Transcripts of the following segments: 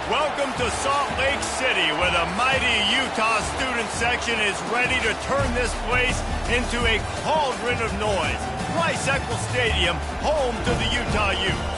Welcome to Salt Lake City, where the mighty Utah student section is ready to turn this place into a cauldron of noise. Rice-Eccles Stadium, home to the Utah Utes.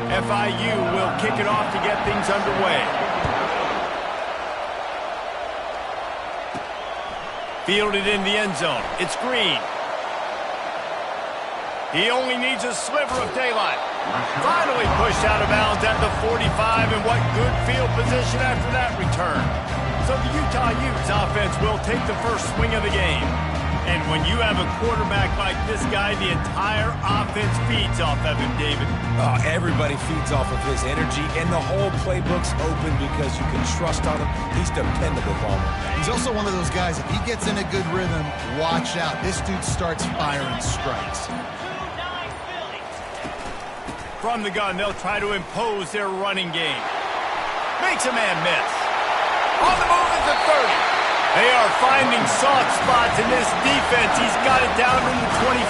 FIU will kick it off to get things underway. Fielded in the end zone. It's Green. He only needs a sliver of daylight. Finally pushed out of bounds at the 45, and what good field position after that return. So the Utah Utes offense will take the first swing of the game. And when you have a quarterback like this guy, the entire offense feeds off of him, David. Oh, everybody feeds off of his energy, and the whole playbook's open because you can trust on him. He's dependable, Palmer. He's also one of those guys, if he gets in a good rhythm, watch out. This dude starts firing strikes. From the gun, they'll try to impose their running game. Makes a man miss. On the move is the 30. They are finding soft spots in this defense. He's got it down to the 25.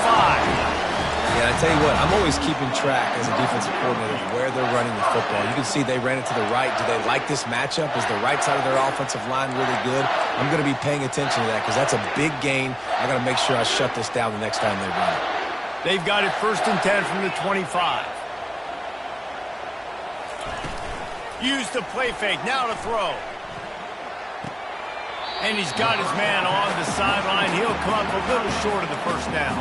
Yeah, I tell you what, I'm always keeping track as a defensive coordinator of where they're running the football. You can see they ran it to the right. Do they like this matchup? Is the right side of their offensive line really good? I'm going to be paying attention to that because that's a big gain. I got to make sure I shut this down the next time they run it. They've got it 1st and 10 from the 25. Use the play fake. Now to throw. And he's got his man on the sideline. He'll come up a little short of the first down.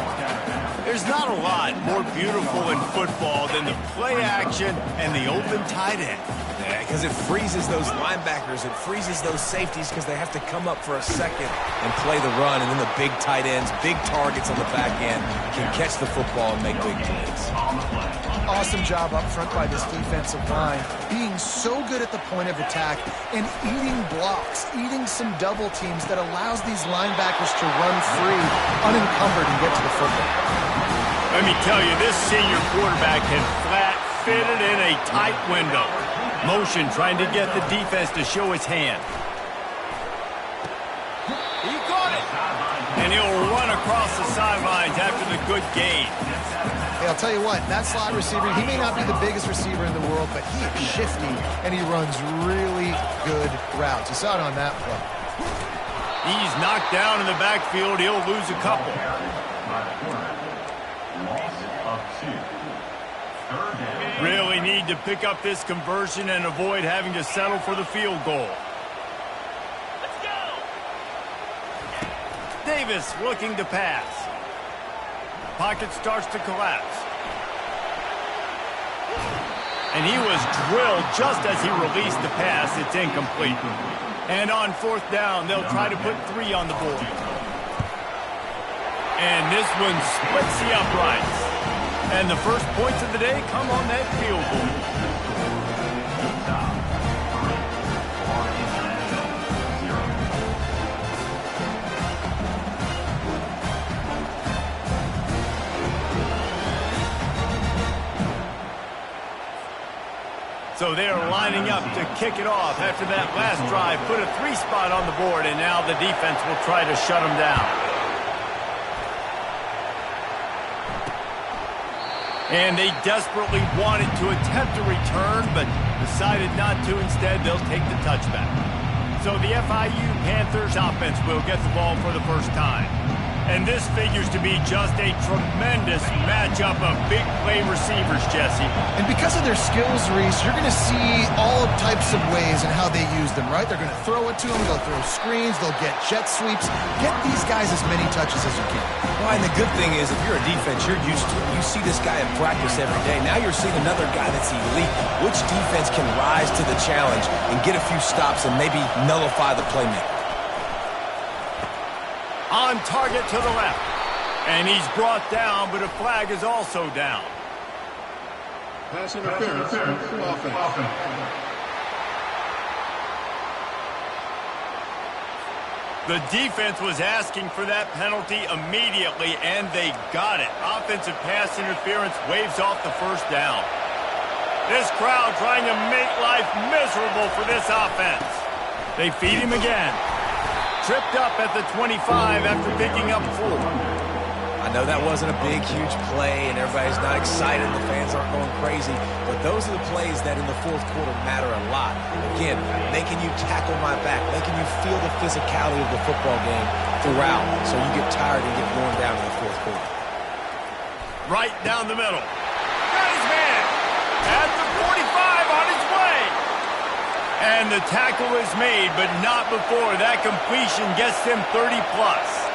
There's not a lot more beautiful in football than the play action and the open tight end. Yeah, because it freezes those linebackers. It freezes those safeties because they have to come up for a second and play the run. And then the big tight ends, big targets on the back end can catch the football and make big plays. Awesome job up front by this defensive line, being so good at the point of attack and eating blocks, eating some double teams that allows these linebackers to run free, unencumbered, and get to the football. Let me tell you, this senior quarterback can flat fit it in a tight window. Motion trying to get the defense to show his hand. He caught it! And he'll run across the sidelines after the good gain. Hey, I'll tell you what, that slot receiver, he may not be the biggest receiver in the world, but he is shifty, and he runs really good routes. You saw it on that play. He's knocked down in the backfield. He'll lose a couple. Really need to pick up this conversion and avoid having to settle for the field goal. Let's go! Davis looking to pass. Pocket starts to collapse. And he was drilled just as he released the pass. It's incomplete. And on 4th down, they'll try to put 3 on the board. And this one splits the uprights. And the first points of the day come on that field goal. So they are lining up to kick it off after that last drive. Put a 3 spot on the board, and now the defense will try to shut them down. And they desperately wanted to attempt a return, but decided not to. Instead, they'll take the touchback. So the FIU Panthers offense will get the ball for the first time. And this figures to be just a tremendous matchup of big play receivers, Jesse. And because of their skills, Reese, you're going to see all types of ways and how they use them, right? They're going to throw it to them, they'll throw screens, they'll get jet sweeps. Get these guys as many touches as you can. Well, and the good thing is, if you're a defense, you're used to it. You see this guy in practice every day. Now you're seeing another guy that's elite. Which defense can rise to the challenge and get a few stops and maybe nullify the playmaker? On target to the left. And he's brought down, but a flag is also down. Pass interference. Offense. The defense was asking for that penalty immediately, and they got it. Offensive pass interference waves off the first down. This crowd trying to make life miserable for this offense. They feed him again. Tripped up at the 25 after picking up 4. I know that wasn't a big, huge play, and everybody's not excited. The fans aren't going crazy. But those are the plays that in the fourth quarter matter a lot. Again, making you tackle my back, making you feel the physicality of the football game throughout, so you get tired and get worn down in the fourth quarter. Right down the middle. Got his man. At the 45 on his way. And the tackle is made, but not before that completion gets him 30-plus.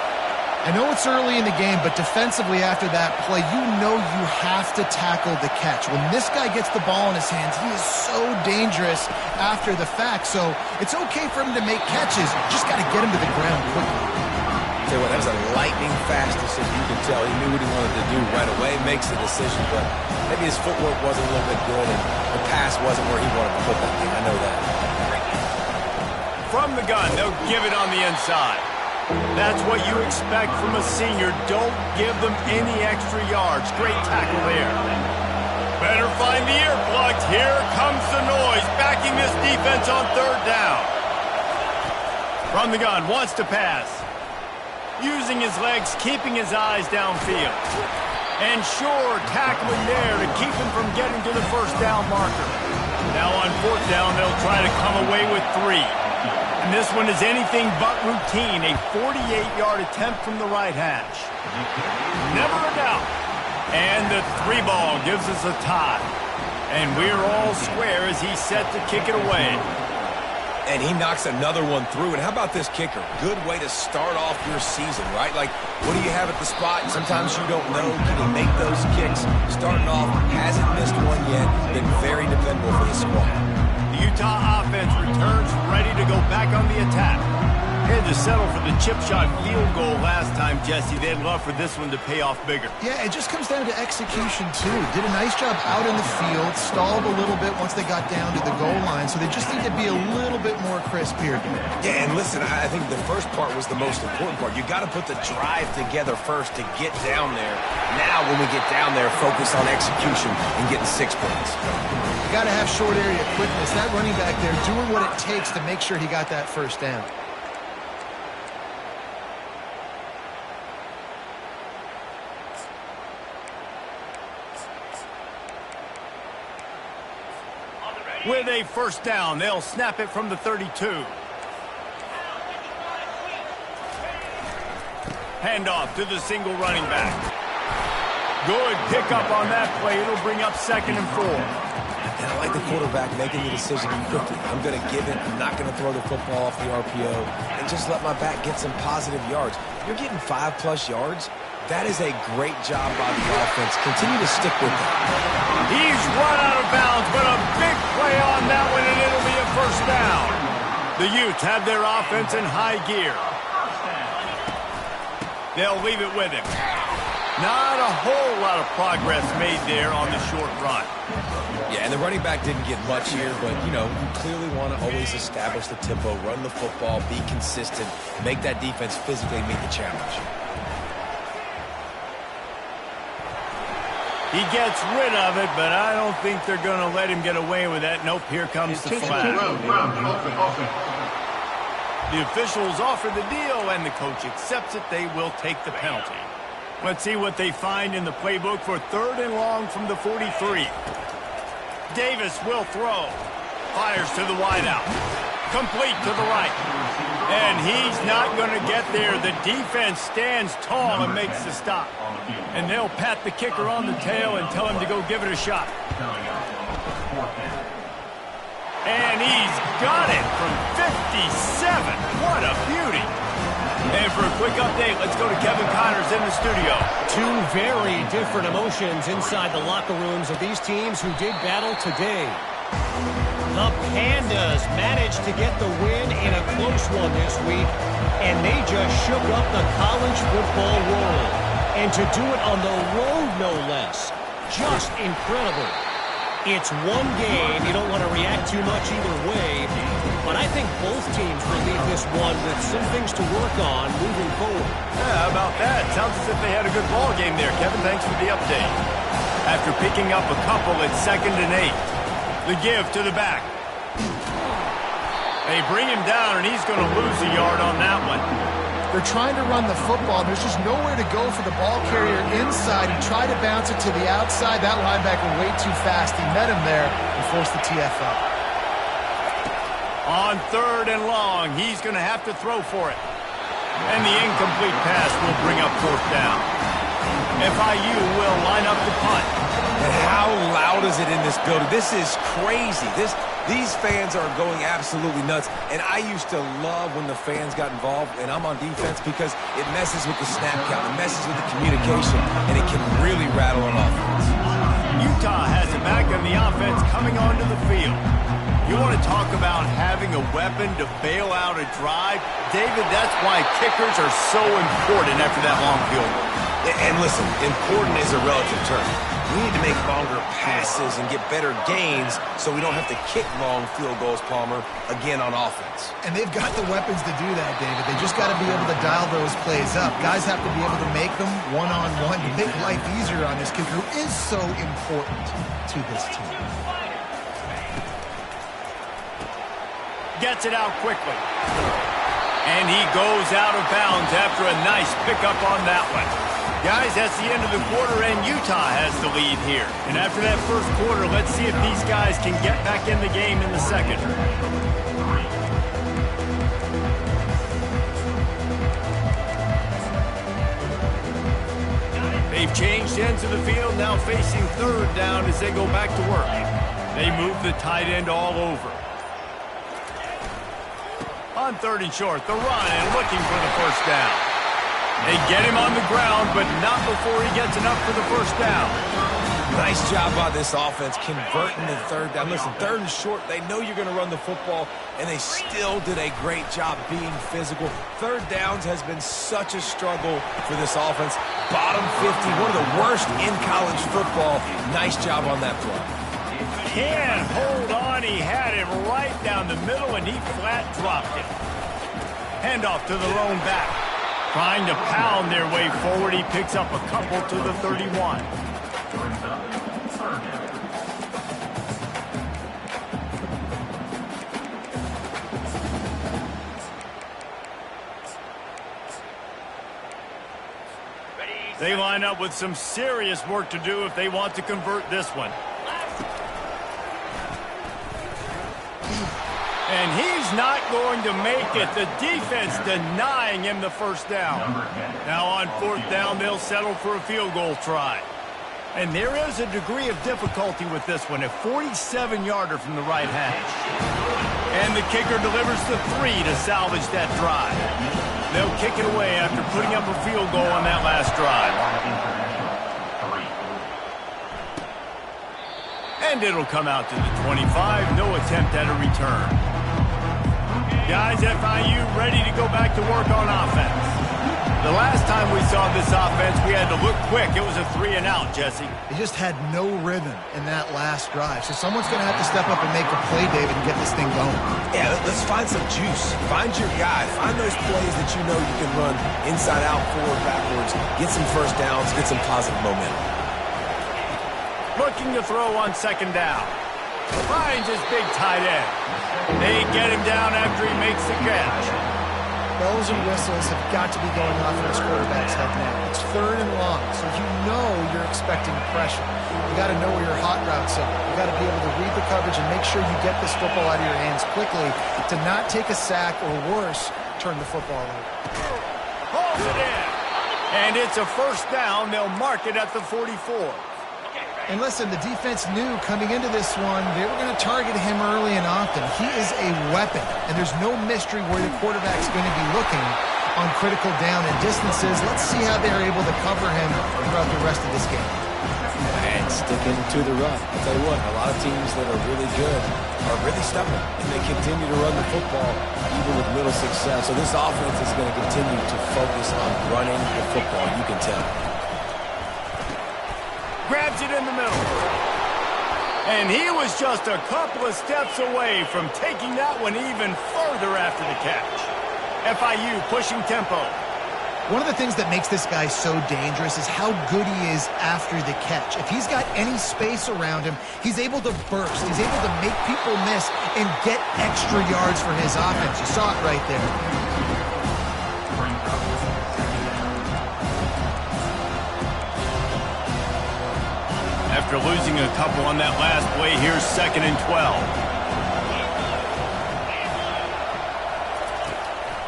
I know it's early in the game, but defensively after that play, you know you have to tackle the catch. When this guy gets the ball in his hands, he is so dangerous after the fact. So it's okay for him to make catches. Just got to get him to the ground quickly. Tell you what, that was a lightning-fast decision. You can tell he knew what he wanted to do right away, makes the decision, but maybe his footwork wasn't a little bit good, and the pass wasn't where he wanted to put that thing. I know that. From the gun, they'll give it on the inside. That's what you expect from a senior. Don't give them any extra yards. Great tackle there. Better find the earplugs. Here comes the noise, backing this defense on third down. From the gun, wants to pass. Using his legs, keeping his eyes downfield. And sure, tackling there to keep him from getting to the first down marker. Now on fourth down, they'll try to come away with 3. And this one is anything but routine, a 48-yard attempt from the right hash. Never a doubt. And the 3 ball gives us a tie. And we're all square as he's set to kick it away. And he knocks another one through. And how about this kicker? Good way to start off your season, right? Like, what do you have at the spot? Sometimes you don't know. Can he make those kicks? Starting off, hasn't missed one yet. Been very dependable for the squad. The Utah offense returns ready to go back on the attack. Had to settle for the chip shot field goal last time, Jesse. They'd love for this one to pay off bigger. Yeah, it just comes down to execution, too. Did a nice job out in the field, stalled a little bit once they got down to the goal line, so they just need to be a little bit more crisp here. Yeah, and listen, I think the first part was the most important part. You got to put the drive together first to get down there. Now, when we get down there, focus on execution and getting 6 points. You got to have short area quickness. That running back there doing what it takes to make sure he got that first down. With a first down, they'll snap it from the 32. Handoff to the single running back. Good pickup on that play. It'll bring up 2nd and 4. And I like the quarterback making the decision quickly. I'm going to give it. I'm not going to throw the football off the RPO and just let my back get some positive yards. You're getting 5+ yards. That is a great job by the offense. Continue to stick with that. He's run out of bounds, but a big play on that one, and it'll be a first down. The Utes have their offense in high gear. They'll leave it with him. Not a whole lot of progress made there on the short run. Yeah, and the running back didn't get much here, but, you know, you clearly want to always establish the tempo, run the football, be consistent, make that defense physically meet the challenge. He gets rid of it, but I don't think they're going to let him get away with that. Nope, here comes the flag. The officials offer the deal, and the coach accepts it. They will take the penalty. Let's see what they find in the playbook for 3rd and long from the 43. Davis will throw. Fires to the wideout. Complete to the right. And he's not going to get there. The defense stands tall and makes the stop. And they'll pat the kicker on the tail and tell him to go give it a shot. And he's got it from 57. What a beauty. And for a quick update, let's go to Kevin Connors in the studio. 2 very different emotions inside the locker rooms of these teams who did battle today. The Pandas managed to get the win in a close one this week, and they just shook up the college football world. And to do it on the road, no less. Just incredible. It's one game. You don't want to react too much either way, but but I think both teams will leave this one with some things to work on moving forward. Yeah, how about that? Sounds as if they had a good ball game there, Kevin. Thanks for the update. After picking up a couple, it's 2nd and 8. The give to the back. They bring him down, and he's going to lose a yard on that one. They're trying to run the football. There's just nowhere to go for the ball carrier inside. He tried to bounce it to the outside. That linebacker way too fast. He met him there and forced the TFL. On 3rd and long, he's going to have to throw for it. And the incomplete pass will bring up 4th down. FIU will line up the punt. And how loud is it in this building? This is crazy. These fans are going absolutely nuts. And I used to love when the fans got involved, and I'm on defense because it messes with the snap count. It messes with the communication, and it can really rattle an offense. Utah has it back on the offense coming onto the field. You want to talk about having a weapon to bail out a drive? David, that's why kickers are so important after that long field goal. And listen, important is a relative term. We need to make longer passes and get better gains so we don't have to kick long field goals, Palmer, again on offense. And they've got the weapons to do that, David. They just got to be able to dial those plays up. Guys have to be able to make them one-on-one to make life easier on this kicker who is so important to this team. Gets it out quickly. And he goes out of bounds after a nice pickup on that one. Guys, that's the end of the quarter, and Utah has the lead here. And after that first quarter, let's see if these guys can get back in the game in the second. They've changed ends of the field, now facing 3rd down as they go back to work. They move the tight end all over. On 3rd and short, the run and looking for the first down. They get him on the ground, but not before he gets enough for the first down. Nice job by this offense converting the 3rd down. Listen, 3rd and short, they know you're going to run the football, and they still did a great job being physical. 3rd downs has been such a struggle for this offense. Bottom 50, one of the worst in college football. Nice job on that play. Can't hold on. He had it right down the middle, and he flat dropped it. Handoff to the lone back. Trying to pound their way forward. He picks up a couple to the 31. They line up with some serious work to do if they want to convert this one. And he's not going to make it. The defense denying him the first down. Now on 4th down, they'll settle for a field goal try. And there is a degree of difficulty with this one, a 47-yarder from the right hash. And the kicker delivers the 3 to salvage that drive. They'll kick it away after putting up a field goal on that last drive. And it'll come out to the 25. No attempt at a return. Guys, FIU ready to go back to work on offense. The last time we saw this offense, we had to look quick. It was a 3 and out, Jesse. They just had no rhythm in that last drive. So someone's going to have to step up and make a play, David, and get this thing going. Yeah, let's find some juice. Find your guy. Find those plays that you know you can run inside out, forward, backwards. Get some first downs. Get some positive momentum. Looking to throw on 2nd down. Finds his big tight end. They get him down after he makes the catch. Bells and whistles have got to be going off in this quarterback's head now. It's 3rd and long, so you know you're expecting pressure. You got to know where your hot routes are. You got to be able to read the coverage and make sure you get this football out of your hands quickly to not take a sack or worse, turn the football over. Holds it in. And it's a first down. They'll mark it at the 44. And listen, the defense knew coming into this one, they were going to target him early and often. He is a weapon, and there's no mystery where the quarterback's going to be looking on critical down and distances. Let's see how they're able to cover him throughout the rest of this game. And sticking to the run. I'll tell you what, a lot of teams that are really good are really stubborn, and they continue to run the football even with little success. So this offense is going to continue to focus on running the football, you can tell. Grabs it in the middle. And he was just a couple of steps away from taking that one even further after the catch. FIU pushing tempo. One of the things that makes this guy so dangerous is how good he is after the catch. If he's got any space around him, he's able to burst. He's able to make people miss and get extra yards for his offense. You saw it right there. After losing a couple on that last play, here's 2nd and 12.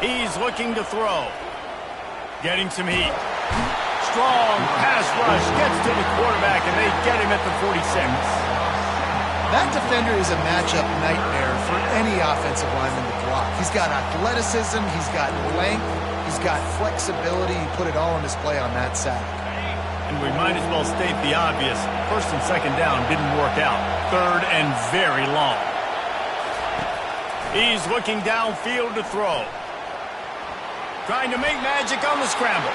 He's looking to throw. Getting some heat. Strong pass rush gets to the quarterback, and they get him at the 46. That defender is a matchup nightmare for any offensive lineman to block. He's got athleticism, he's got length, he's got flexibility. He put it all on display on that sack. And we might as well state the obvious. 1st and 2nd down didn't work out. 3rd and very long. He's looking downfield to throw. Trying to make magic on the scramble.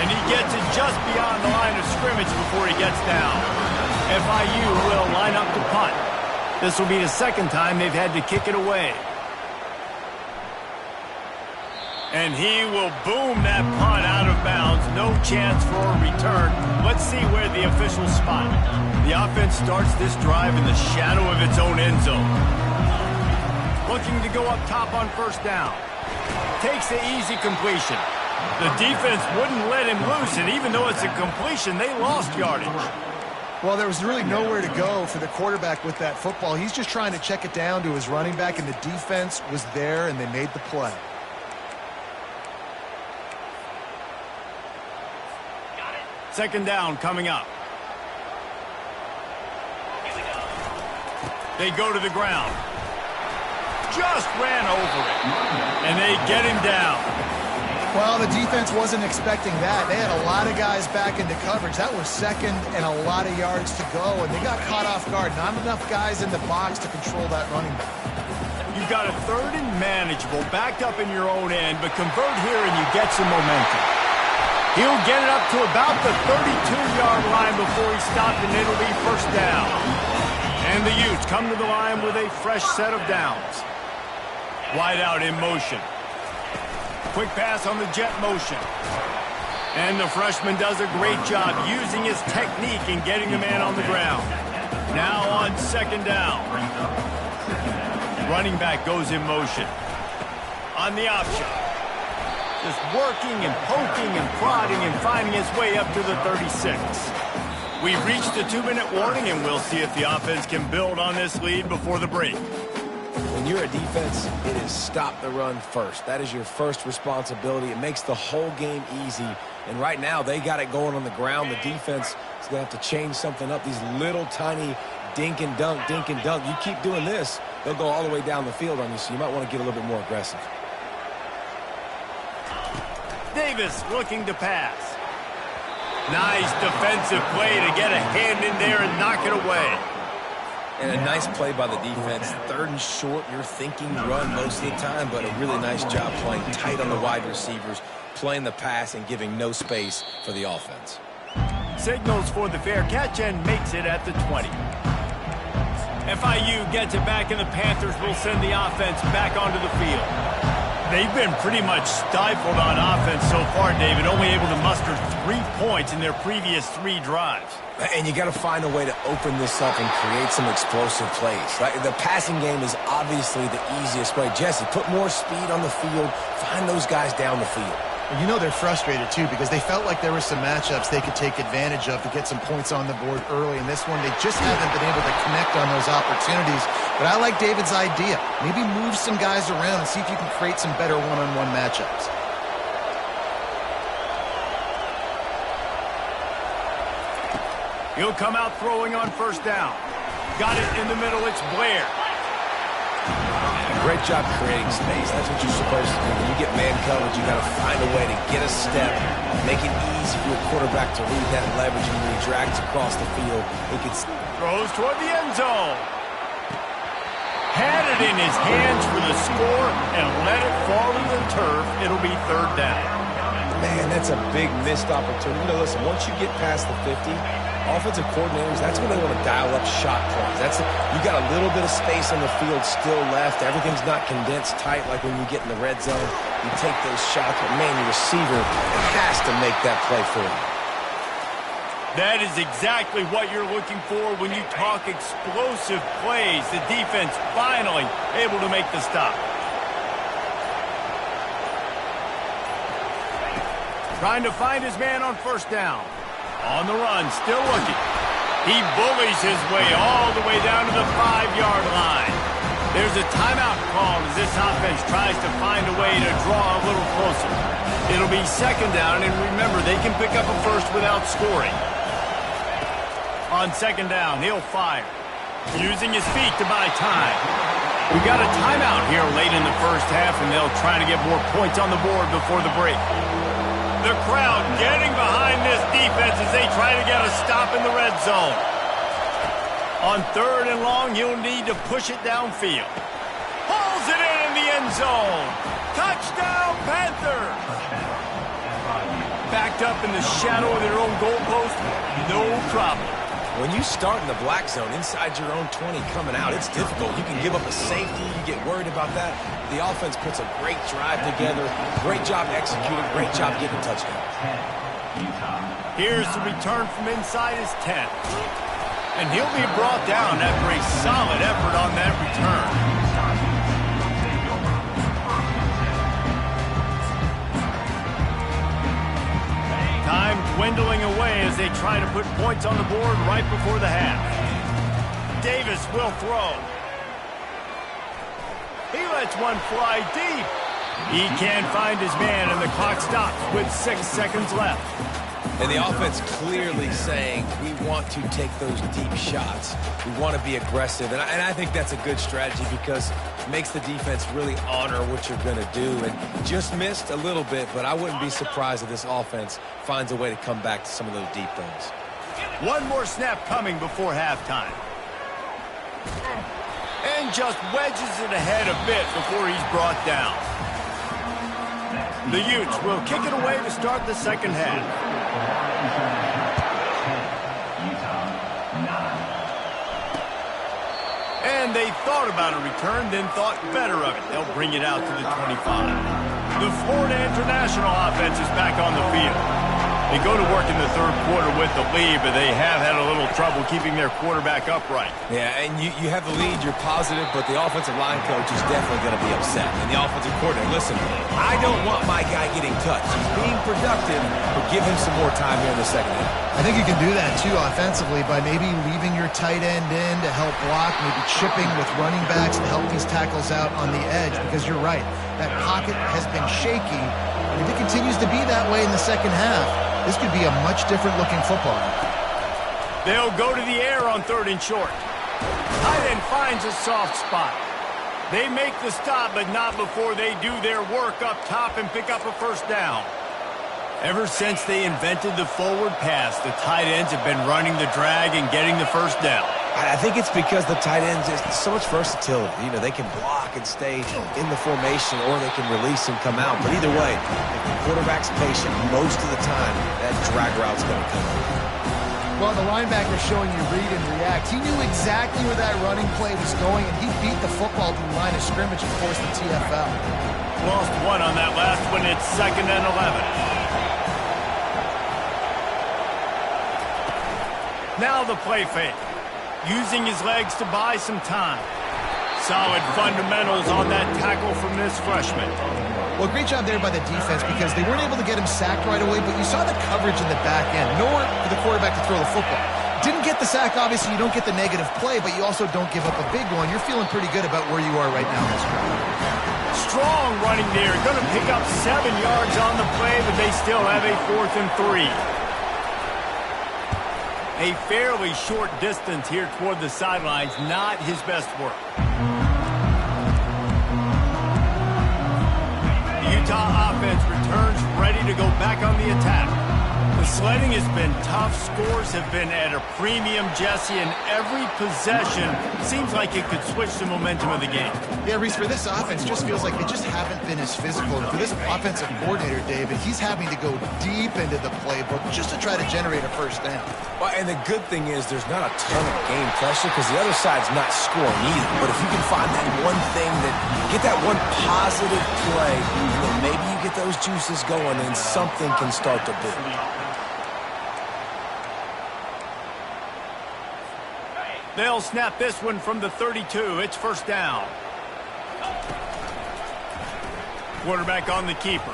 And he gets it just beyond the line of scrimmage before he gets down. FIU will line up to punt. This will be the 2nd time they've had to kick it away. And he will boom that punt out of bounds. No chance for a return. Let's see where the officials spot it. The offense starts this drive in the shadow of its own end zone. Looking to go up top on 1st down. Takes the easy completion. The defense wouldn't let him loose, and even though it's a completion, they lost yardage. Well, there was really nowhere to go for the quarterback with that football. He's just trying to check it down to his running back, and the defense was there, and they made the play. Second down coming up. They go to the ground. Just ran over it. And they get him down. Well, the defense wasn't expecting that. They had a lot of guys back into coverage. That was 2nd and a lot of yards to go, and they got caught off guard. Not enough guys in the box to control that running back. You've got a 3rd and manageable, backed up in your own end, but convert here and you get some momentum. He'll get it up to about the 32-yard line before he stopped, and it'll be 1st down. And the Utes come to the line with a fresh set of downs. Wide out in motion. Quick pass on the jet motion. And the freshman does a great job using his technique and getting the man on the ground. Now on 2nd down. Running back goes in motion. On the option. Just working and poking and prodding and finding his way up to the 36. We've reached the 2-minute warning, and we'll see if the offense can build on this lead before the break. When you're a defense, it is stop the run first. That is your first responsibility. It makes the whole game easy. And right now, they got it going on the ground. The defense is going to have to change something up. These little tiny dink and dunk, dink and dunk. You keep doing this, they'll go all the way down the field on you, so you might want to get a little bit more aggressive. Davis looking to pass. Nice defensive play to get a hand in there and knock it away. And a nice play by the defense. 3rd and short, you're thinking run most of the time, but a really nice job playing tight on the wide receivers, playing the pass and giving no space for the offense. Signals for the fair catch and makes it at the 20. FIU gets it back, and the Panthers will send the offense back onto the field. They've been pretty much stifled on offense so far, David, only able to muster 3 points in their previous 3 drives. And you got to find a way to open this up and create some explosive plays. Right? The passing game is obviously the easiest way. Jesse, put more speed on the field. Find those guys down the field. You know they're frustrated, too, because they felt like there were some matchups they could take advantage of to get some points on the board early. In this one, they just haven't been able to connect on those opportunities. But I like David's idea. Maybe move some guys around and see if you can create some better one-on-one matchups. He'll come out throwing on 1st down. Got it in the middle. It's Blair. Great job creating space. That's what you're supposed to do. When you get man coverage, you got to find a way to get a step, make it easy for your quarterback to read that leverage, and when he drags across the field, he can... Throws toward the end zone. Had it in his hands for the score and let it fall to the turf. It'll be 3rd down. Man, that's a big missed opportunity. You know, listen, once you get past the 50, offensive coordinators, that's when they want to dial up shot plays. You got a little bit of space on the field still left. Everything's not condensed tight like when you get in the red zone. You take those shots, but man, your receiver has to make that play for you. That is exactly what you're looking for when you talk explosive plays. The defense finally able to make the stop. Trying to find his man on first down. On the run, still looking. He bullies his way all the way down to the 5-yard line. There's a timeout called as this offense tries to find a way to draw a little closer. It'll be second down, and remember, they can pick up a first without scoring. On second down, he'll fire. Using his feet to buy time. We've got a timeout here late in the first half, and they'll try to get more points on the board before the break. The crowd getting behind this defense as they try to get a stop in the red zone. On third and long, he'll need to push it downfield. Pulls it in the end zone. Touchdown, Panthers! Backed up in the shadow of their own goalpost, no problem. When you start in the black zone inside your own 20 coming out, it's difficult. You can give up a safety. You get worried about that. The offense puts a great drive together. Great job executing. Great job getting a touchdown. Here's the return from inside his 10. And he'll be brought down after a solid effort on that return. Time dwindling away as they try to put points on the board right before the half. Davis will throw. He lets one fly deep. He can't find his man, and the clock stops with 6 seconds left. And the offense clearly saying, we want to take those deep shots. We want to be aggressive. And I think that's a good strategy because it makes the defense really honor what you're going to do. And just missed a little bit, but I wouldn't be surprised if this offense finds a way to come back to some of those deep things. One more snap coming before halftime. And just wedges it ahead a bit before he's brought down. The Utes will kick it away to start the second half. And they thought about a return, then thought better of it. They'll bring it out to the 25. The Florida International offense is back on the field. They go to work in the third quarter with the lead, but they have had a little trouble keeping their quarterback upright. Yeah, and you have the lead, you're positive, but the offensive line coach is definitely going to be upset. And the offensive coordinator, listen, I don't want my guy getting touched. He's being productive, but give him some more time here in the second half. I think you can do that, too, offensively, by maybe leaving your tight end in to help block, maybe chipping with running backs to help these tackles out on the edge, because you're right. That pocket has been shaky, and if it continues to be that way in the second half, this could be a much different-looking football. They'll go to the air on third and short. Tight end finds a soft spot. They make the stop, but not before they do their work up top and pick up a first down. Ever since they invented the forward pass, the tight ends have been running the drag and getting the first down. I think it's because the tight ends is so much versatility. You know, they can block and stay in the formation, or they can release and come out. But either way, if the quarterback's patient, most of the time, that drag route's going to come out. Well, the linebacker's showing you read and react. He knew exactly where that running play was going, and he beat the football to the line of scrimmage and forced the TFL. Lost one on that last one. It's 2nd and 11. Now the play fake. Using his legs to buy some time. Solid fundamentals on that tackle from this freshman. Well, great job there by the defense because they weren't able to get him sacked right away, but you saw the coverage in the back end. Nowhere for the quarterback to throw the football. Didn't get the sack, obviously. You don't get the negative play, but you also don't give up a big one. You're feeling pretty good about where you are right now in this round. Strong running there. Going to pick up 7 yards on the play, but they still have a 4th and 3. A fairly short distance here toward the sidelines, not his best work. The Utah offense returns ready to go back on the attack. The sledding has been tough. Scores have been at a premium, Jesse, and every possession seems like it could switch the momentum of the game. Yeah, Reese, for this offense, just feels like they just haven't been as physical. And for this offensive coordinator, David, he's having to go deep into the playbook just to try to generate a first down. Well, and the good thing is there's not a ton of game pressure because the other side's not scoring either. But if you can find that one thing get that one positive play, maybe you get those juices going and something can start to build. They'll snap this one from the 32. It's first down. Quarterback on the keeper.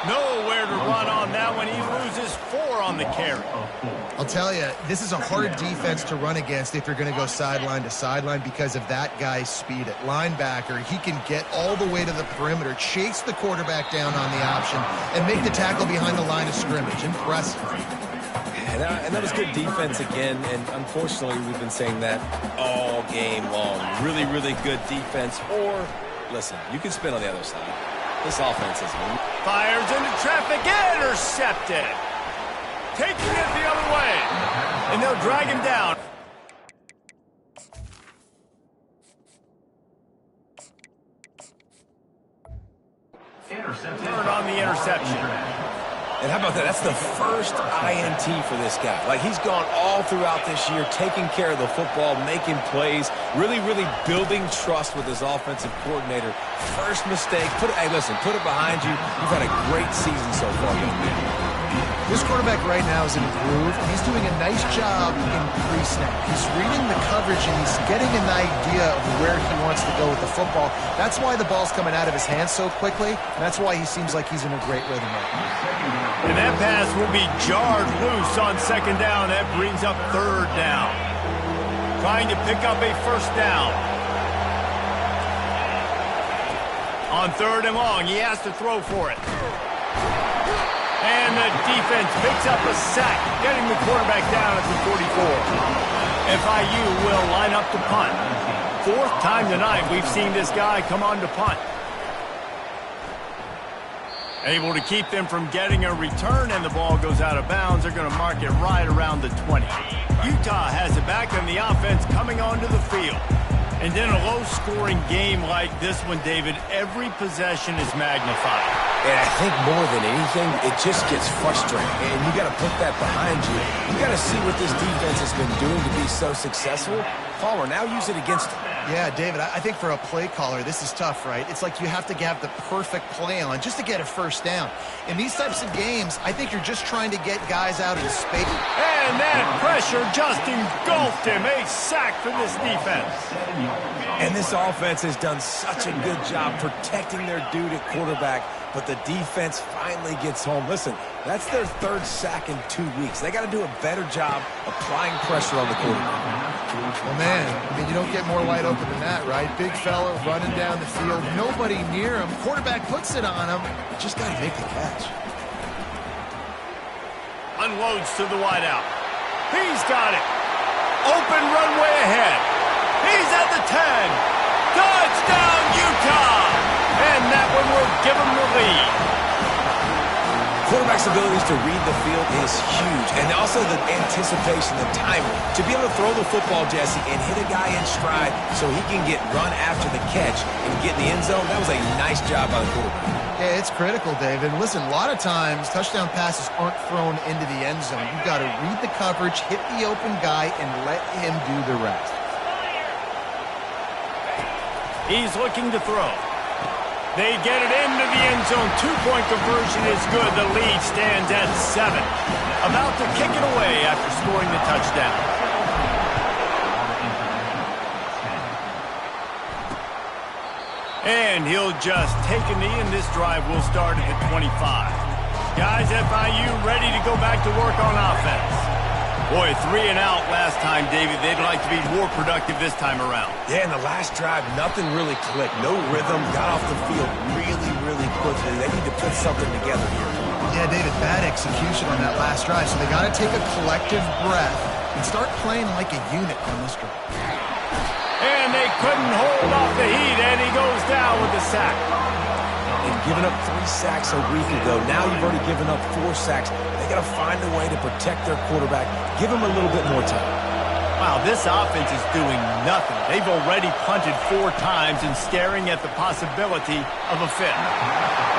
Nowhere to run on that one. He loses 4 on the carry. I'll tell you, this is a hard defense to run against if you're going to go sideline to sideline because of that guy's speed at linebacker. He can get all the way to the perimeter, chase the quarterback down on the option, and make the tackle behind the line of scrimmage. Impressive. And that was good defense again, and unfortunately we've been saying that all game long. Really, really good defense. Or, listen, you can spin on the other side. This offense is... Fires into traffic, intercepted. Taking it the other way. And they'll drag him down. Third on the interception. And how about that? That's the first INT for this guy. Like, he's gone all throughout this year, taking care of the football, making plays, really, really building trust with his offensive coordinator. First mistake, hey, listen, put it behind you. You've had a great season so far, young man. This quarterback right now is in a groove. He's doing a nice job in pre-snap. He's reading the coverage, and he's getting an idea of where he wants to go with the football. That's why the ball's coming out of his hands so quickly, and that's why he seems like he's in a great rhythm right now. And that pass will be jarred loose on second down. That brings up third down. Trying to pick up a first down. On third and long, he has to throw for it. And the defense picks up a sack, getting the quarterback down at the 44. FIU will line up to punt. 4th time tonight we've seen this guy come on to punt. Able to keep them from getting a return, and the ball goes out of bounds. They're going to mark it right around the 20. Utah has it back on the offense coming onto the field. And in a low-scoring game like this one, David, every possession is magnified. And I think more than anything, it just gets frustrating. And you got to put that behind you. You got to see what this defense has been doing to be so successful. Palmer, now use it against them. Yeah, David, I think for a play caller, this is tough, right? It's like you have to have the perfect play on just to get a first down. In these types of games, I think you're just trying to get guys out in space. And that pressure just engulfed him. A sack for this defense. And this offense has done such a good job protecting their dude at quarterback, but the defense finally gets home. Listen, that's their 3rd sack in 2 weeks. They got to do a better job applying pressure on the quarterback. Well, man, I mean, you don't get more wide open than that, right? Big fella running down the field, nobody near him. Quarterback puts it on him. Just got to make the catch. Unloads to the wideout. He's got it. Open runway ahead. He's at the 10. Touchdown, Utah! And that one will give him the lead. Quarterback's abilities to read the field is huge, and also the anticipation, the timing. To be able to throw the football, Jesse, and hit a guy in stride so he can get run after the catch and get in the end zone, that was a nice job by the quarterback. Yeah, it's critical, David. Listen, a lot of times touchdown passes aren't thrown into the end zone. You've got to read the coverage, hit the open guy, and let him do the rest. He's looking to throw. They get it into the end zone. 2-point conversion is good. The lead stands at 7. About to kick it away after scoring the touchdown. And he'll just take a knee, and this drive will start at the 25. Guys, FIU ready to go back to work on offense. Boy, 3 and out last time, David. They'd like to be more productive this time around. Yeah, in the last drive, nothing really clicked. No rhythm. Got off the field really, really quickly. They need to put something together here. Yeah, David, bad execution on that last drive. So they got to take a collective breath and start playing like a unit on this drive. And they couldn't hold off the heat, and he goes down with the sack. They've given up 3 sacks a week ago. Now you've already given up 4 sacks. They got to find a way to protect their quarterback. Give him a little bit more time. Wow, this offense is doing nothing. They've already punted 4 times and staring at the possibility of a 5th.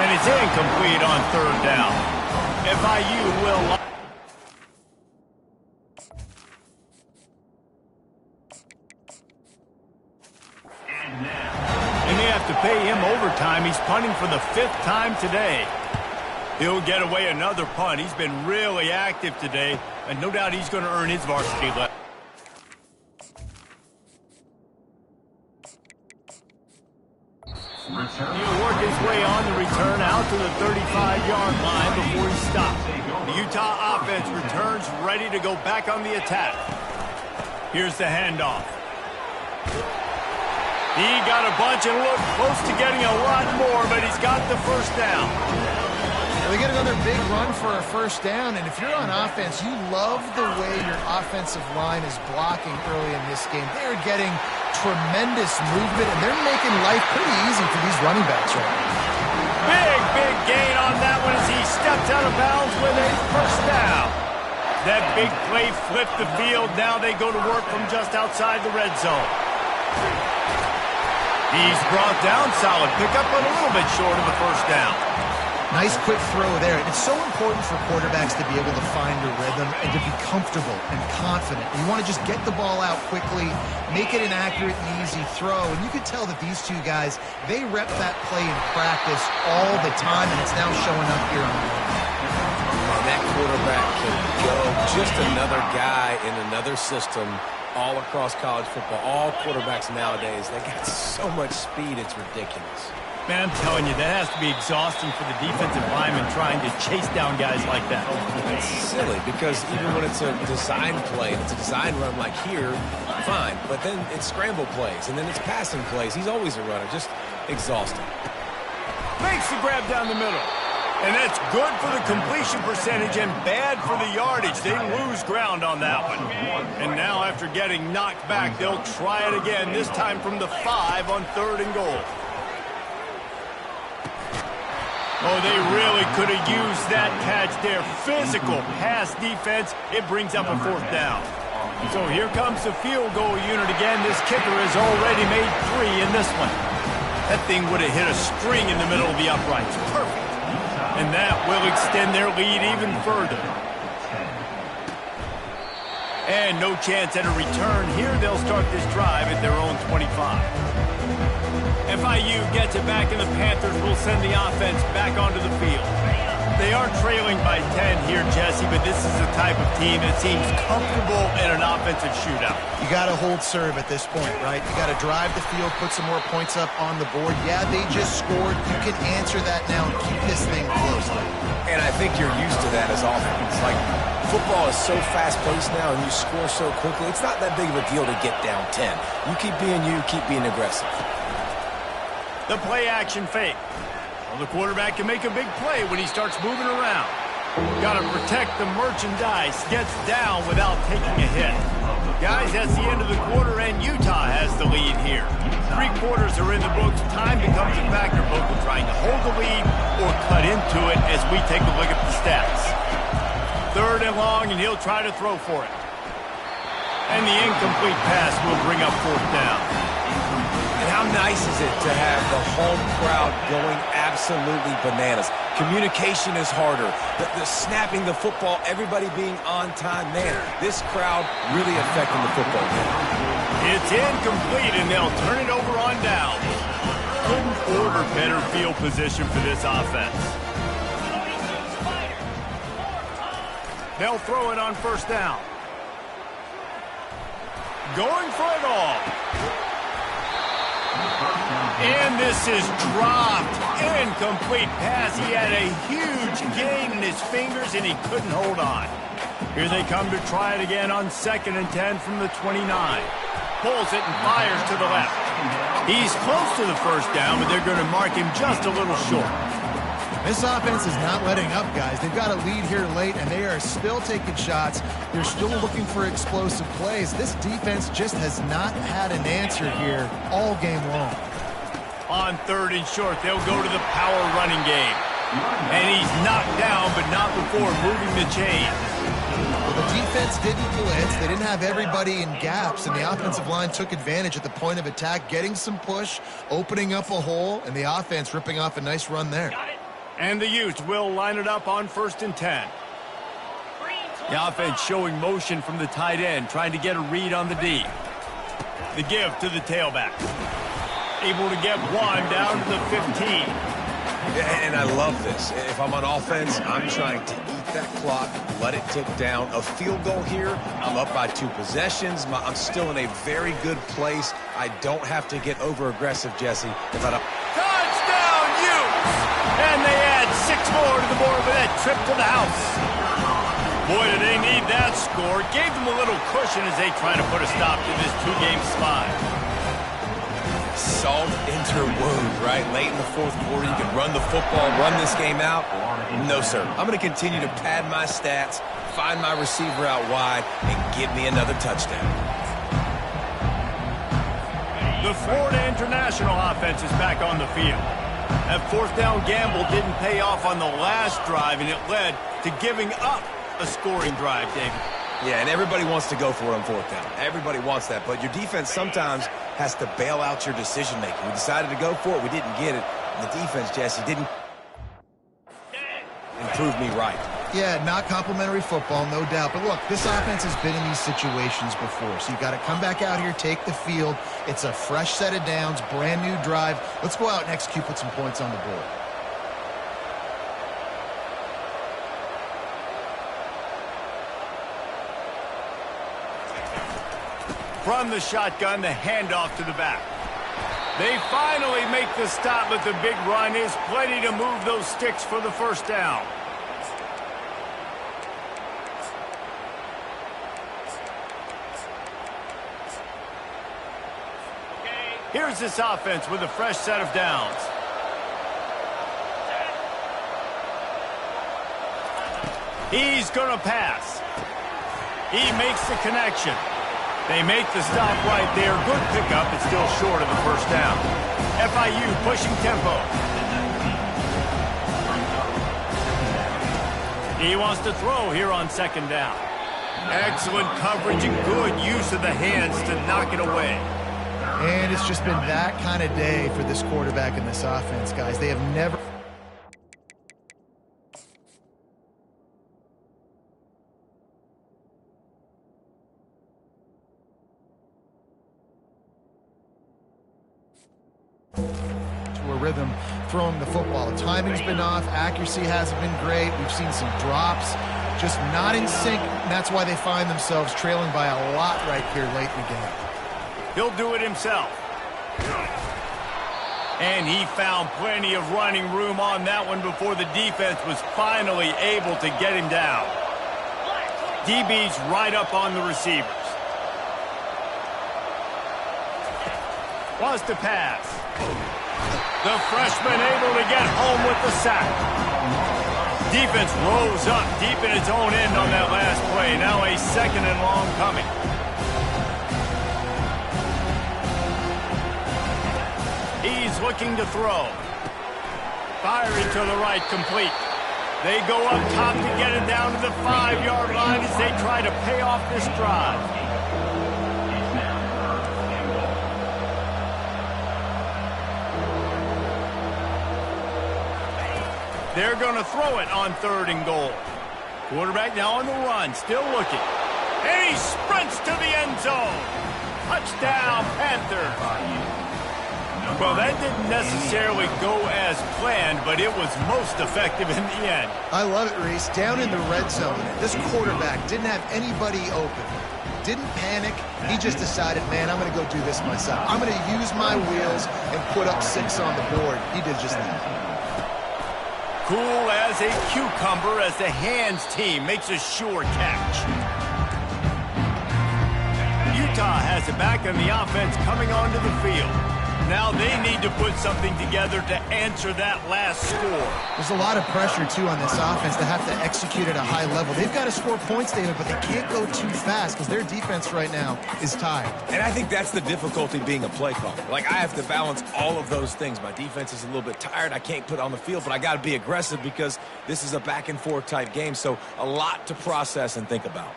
And it's incomplete on 3rd down. FIU will... And they have to pay him overtime. He's punting for the 5th time today. He'll get away another punt. He's been really active today, and no doubt he's going to earn his varsity left. He'll work his way on the return out to the 35-yard line before he stops. The Utah offense returns ready to go back on the attack. Here's the handoff. He got a bunch and looked close to getting a lot more, but he's got the 1st down. We get another big run for a 1st down, and if you're on offense, you love the way your offensive line is blocking early in this game. They are getting tremendous movement, and they're making life pretty easy for these running backs right now. Big gain on that one as he steps out of bounds with a 1st down. That big play flipped the field. Now they go to work from just outside the red zone. He's brought down solid pickup, but a little bit short of the 1st down. Nice quick throw there. And it's so important for quarterbacks to be able to find a rhythm and to be comfortable and confident. You want to just get the ball out quickly, make it an accurate and easy throw. And you could tell that these 2 guys, they rep that play in practice all the time, and it's now showing up here on the field. That quarterback can go. Just another guy in another system all across college football. All quarterbacks nowadays, they got so much speed, it's ridiculous. Man, I'm telling you, that has to be exhausting for the defensive lineman trying to chase down guys like that. It's silly because even when it's a design play and it's a design run like here, fine. But then it's scramble plays and then it's passing plays. He's always a runner. Just exhausting. Makes the grab down the middle. And that's good for the completion percentage and bad for the yardage. They lose ground on that one. And now after getting knocked back, they'll try it again, this time from the 5 on 3rd and goal. Oh, they really could have used that catch there. Physical pass defense. It brings up a 4th down. So here comes the field goal unit again. This kicker has already made 3 in this one. That thing would have hit a string in the middle of the uprights. Perfect. And that will extend their lead even further. And no chance at a return here. They'll start this drive at their own 25. FIU gets it back, and the Panthers will send the offense back onto the field. They are trailing by 10 here, Jesse, but this is the type of team that seems comfortable in an offensive shootout. You got to hold serve at this point, right? You got to drive the field, put some more points up on the board. Yeah, they just scored. You can answer that now and keep this thing close. And I think you're used to that as offense. Like, football is so fast-paced now, and you score so quickly. It's not that big of a deal to get down 10. You keep being aggressive. The play-action fake. Well, the quarterback can make a big play when he starts moving around. Got to protect the merchandise. Gets down without taking a hit. Guys, that's the end of the quarter, and Utah has the lead here. 3 quarters are in the books. Time becomes a factor, both in trying to hold the lead or cut into it as we take a look at the stats. 3rd and long, and he'll try to throw for it. And the incomplete pass will bring up 4th down. And how nice is it to have the home crowd going absolutely bananas? Communication is harder. The snapping the football, everybody being on time. Man, this crowd really affecting the football game. It's incomplete, and they'll turn it over on down. Couldn't order better field position for this offense. They'll throw it on 1st down. Going for it all. And this is dropped. Incomplete pass. He had a huge gain in his fingers, and he couldn't hold on. Here they come to try it again on 2nd and 10 from the 29. Pulls it and fires to the left. He's close to the 1st down, but they're going to mark him just a little short. This offense is not letting up, guys. They've got a lead here late, and they are still taking shots. They're still looking for explosive plays. This defense just has not had an answer here all game long. On 3rd and short, they'll go to the power running game. And he's knocked down, but not before moving the chain. Well, the defense didn't blitz. They didn't have everybody in gaps, and the offensive line took advantage at the point of attack, getting some push, opening up a hole, and the offense ripping off a nice run there. And the Utes will line it up on 1st and 10. The offense showing motion from the tight end, trying to get a read on the D. The give to the tailback. Able to get one down to the 15. And I love this. If I'm on offense, I'm trying to eat that clock, let it tick down. A field goal here, I'm up by 2 possessions. I'm still in a very good place. I don't have to get over-aggressive, Jesse. If I don't... Touchdown, Utes! And they add 6 more to the board with that trip to the house. Boy, do they need that score. Gave them a little cushion as they try to put a stop to this 2-game slide. Salt into her wound, right? Late in the 4th quarter, you can run the football, run this game out. No, sir. I'm going to continue to pad my stats, find my receiver out wide, and give me another touchdown. The Florida International offense is back on the field. That 4th down gamble didn't pay off on the last drive, and it led to giving up a scoring drive, David. Yeah, and everybody wants to go for it on 4th down. Everybody wants that, but your defense sometimes has to bail out your decision-making. We decided to go for it. We didn't get it. And the defense, Jesse, didn't improve me right. Yeah, not complimentary football, no doubt. But look, this offense has been in these situations before, so you got to come back out here, take the field. It's a fresh set of downs, brand new drive. Let's go out and execute, put some points on the board. From the shotgun, the handoff to the back. They finally make the stop, but the big run is plenty to move those sticks for the 1st down. Here's this offense with a fresh set of downs. He's going to pass. He makes the connection. They make the stop right there. Good pickup. It's still short of the 1st down. FIU pushing tempo. He wants to throw here on 2nd down. Excellent coverage and good use of the hands to knock it away. And it's just been that kind of day for this quarterback and this offense, guys. They have never... rhythm throwing the football. Timing's been off. Accuracy hasn't been great. We've seen some drops. Just not in sync. And that's why they find themselves trailing by a lot right here late in the game. He'll do it himself. And he found plenty of running room on that one before the defense was finally able to get him down. DB's right up on the receivers. Wants to pass. The freshman able to get home with the sack. Defense rose up deep in its own end on that last play. Now a 2nd and long coming. He's looking to throw. Firing to the right, complete. They go up top to get it down to the 5-yard line as they try to pay off this drive. They're going to throw it on 3rd and goal. Quarterback now on the run, still looking. And he sprints to the end zone. Touchdown, Panthers. Well, that didn't necessarily go as planned, but it was most effective in the end. I love it, Reese. Down in the red zone, this quarterback didn't have anybody open. Didn't panic. He just decided, man, I'm going to go do this myself. I'm going to use my wheels and put up 6 on the board. He did just that. Cool as a cucumber as the hands team makes a sure catch. Utah has it back on the offense coming onto the field. Now they need to put something together to answer that last score. There's a lot of pressure, too, on this offense to have to execute at a high level. They've got to score points, David, but they can't go too fast because their defense right now is tired. And I think that's the difficulty being a play caller. Like, I have to balance all of those things. My defense is a little bit tired. I can't put it on the field, but I got to be aggressive because this is a back-and-forth type game, so a lot to process and think about.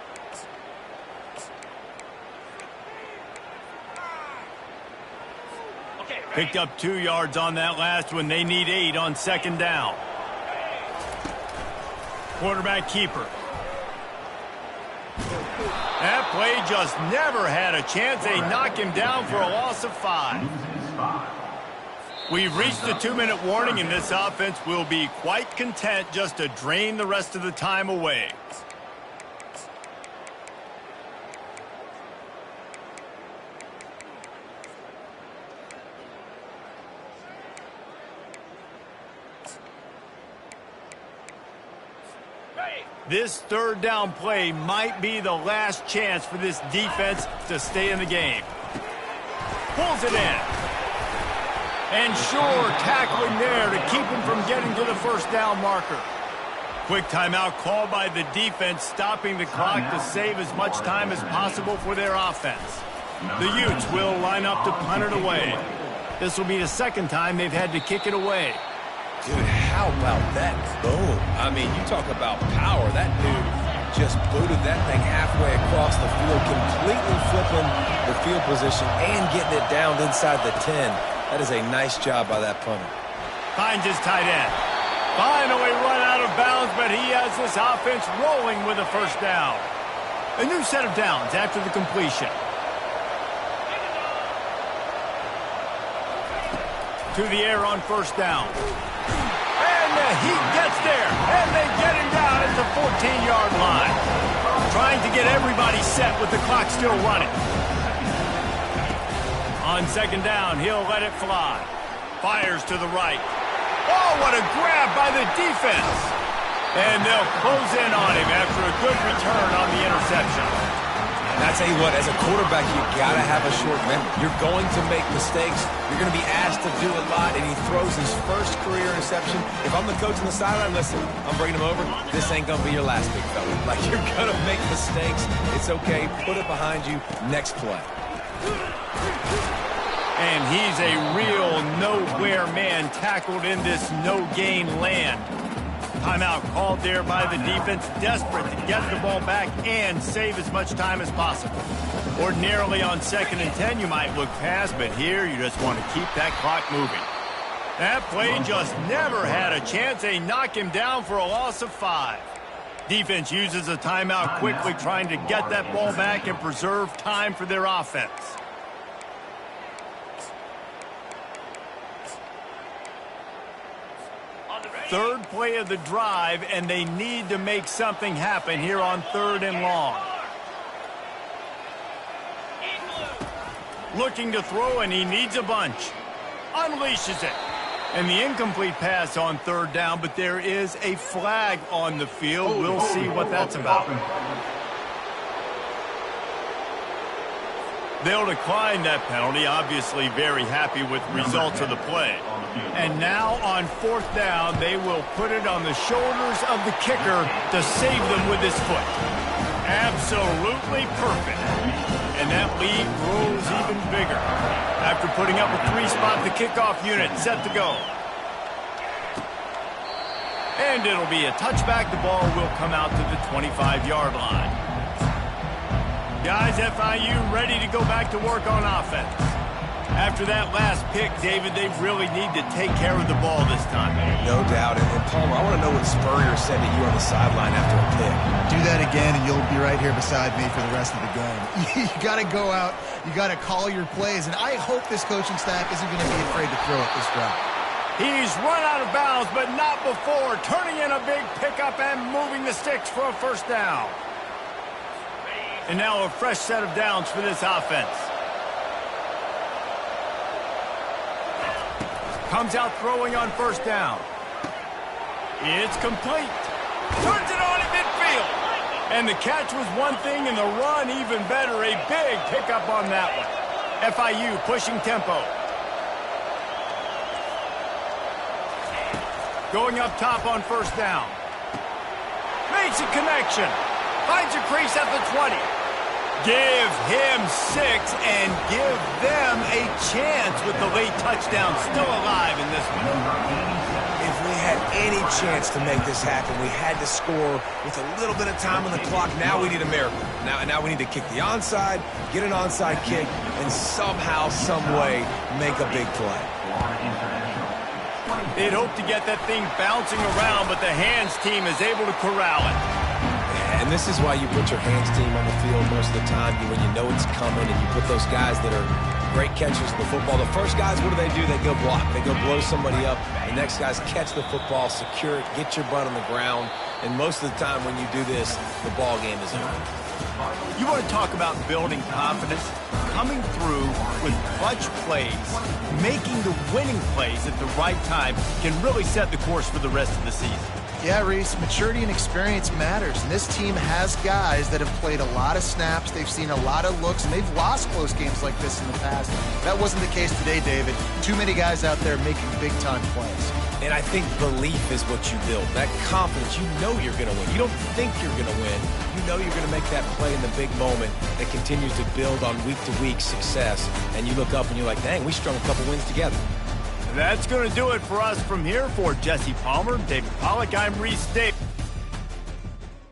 Picked up 2 yards on that last one. They need 8 on second down. Quarterback keeper. That play just never had a chance. They knock him down for a loss of 5. We've reached the 2-minute warning, and this offense will be quite content just to drain the rest of the time away. This third down play might be the last chance for this defense to stay in the game. Pulls it in. And sure, tackling there to keep him from getting to the first down marker. Quick timeout called by the defense, stopping the clock to save as much time as possible for their offense. The Utes will line up to punt it away. This will be the second time they've had to kick it away. Dude, how about that boom? I mean, you talk about power. That dude just booted that thing halfway across the field, completely flipping the field position and getting it down inside the 10. That is a nice job by that punter. Finds his tight end. Finally run out of bounds, but he has this offense rolling with a first down. A new set of downs after the completion. To the air on first down. He gets there, and they get him down at the 14-yard line. Trying to get everybody set with the clock still running. On second down, he'll let it fly. Fires to the right. Oh, what a grab by the defense. And they'll close in on him after a good return on the interception. And I tell you what, as a quarterback, you got to have a short memory. You're going to make mistakes. You're going to be asked to do a lot, and he throws his first career interception. If I'm the coach on the sideline, listen, I'm bringing him over. This ain't going to be your last, big fella. Like, you're going to make mistakes. It's okay. Put it behind you. Next play. And he's a real nowhere man tackled in this no-gain land. Timeout called there by the defense, desperate to get the ball back and save as much time as possible. Ordinarily on 2nd and 10, you might look past, but here you just want to keep that clock moving. That play just never had a chance. They knock him down for a loss of 5. Defense uses a timeout quickly, trying to get that ball back and preserve time for their offense. Third play of the drive, and they need to make something happen here on 3rd and long. Looking to throw, and he needs a bunch. Unleashes it. And the incomplete pass on 3rd down, but there is a flag on the field. We'll see what that's about. They'll decline that penalty, obviously very happy with results of the play. And now on 4th down, they will put it on the shoulders of the kicker to save them with his foot. Absolutely perfect. And that lead grows even bigger. After putting up a 3-spot, the kickoff unit set to go. And it'll be a touchback. The ball will come out to the 25-yard line. Guys, FIU ready to go back to work on offense. After that last pick, David, they really need to take care of the ball this time. No doubt. And Palmer, I want to know what Spurrier said to you on the sideline after a pick. Do that again, and you'll be right here beside me for the rest of the game. You got to go out. You got to call your plays. And I hope this coaching staff isn't going to be afraid to throw it this route. He's run out of bounds, but not before. Turning in a big pickup and moving the sticks for a first down. And now a fresh set of downs for this offense. Comes out throwing on first down. It's complete. Turns it on in midfield. And the catch was one thing, and the run even better. A big pickup on that one. FIU pushing tempo. Going up top on first down. Makes a connection. Finds a crease at the 20. Give him 6 and give them a chance with the late touchdown still alive in this one. If we had any chance to make this happen, we had to score with a little bit of time on the clock. Now we need a miracle. Now we need to kick the onside, get an onside kick, and somehow, some way, make a big play. They'd hope to get that thing bouncing around, but the hands team is able to corral it. And this is why you put your hands team on the field most of the time when you know it's coming, and you put those guys that are great catchers of the football. The first guys, what do? They go block. They go blow somebody up. The next guys catch the football, secure it, get your butt on the ground. And most of the time when you do this, the ball game is over. You want to talk about building confidence? Coming through with clutch plays, making the winning plays at the right time can really set the course for the rest of the season. Yeah, Reese, maturity and experience matters, and this team has guys that have played a lot of snaps, they've seen a lot of looks, and they've lost close games like this in the past. That wasn't the case today, David. Too many guys out there making big-time plays. And I think belief is what you build. That confidence, you know you're going to win. You don't think you're going to win. You know you're going to make that play in the big moment that continues to build on week-to-week success. And you look up and you're like, dang, we strung a couple wins together. That's going to do it for us from here. For Jesse Palmer, David Pollack, I'm Reese Davis.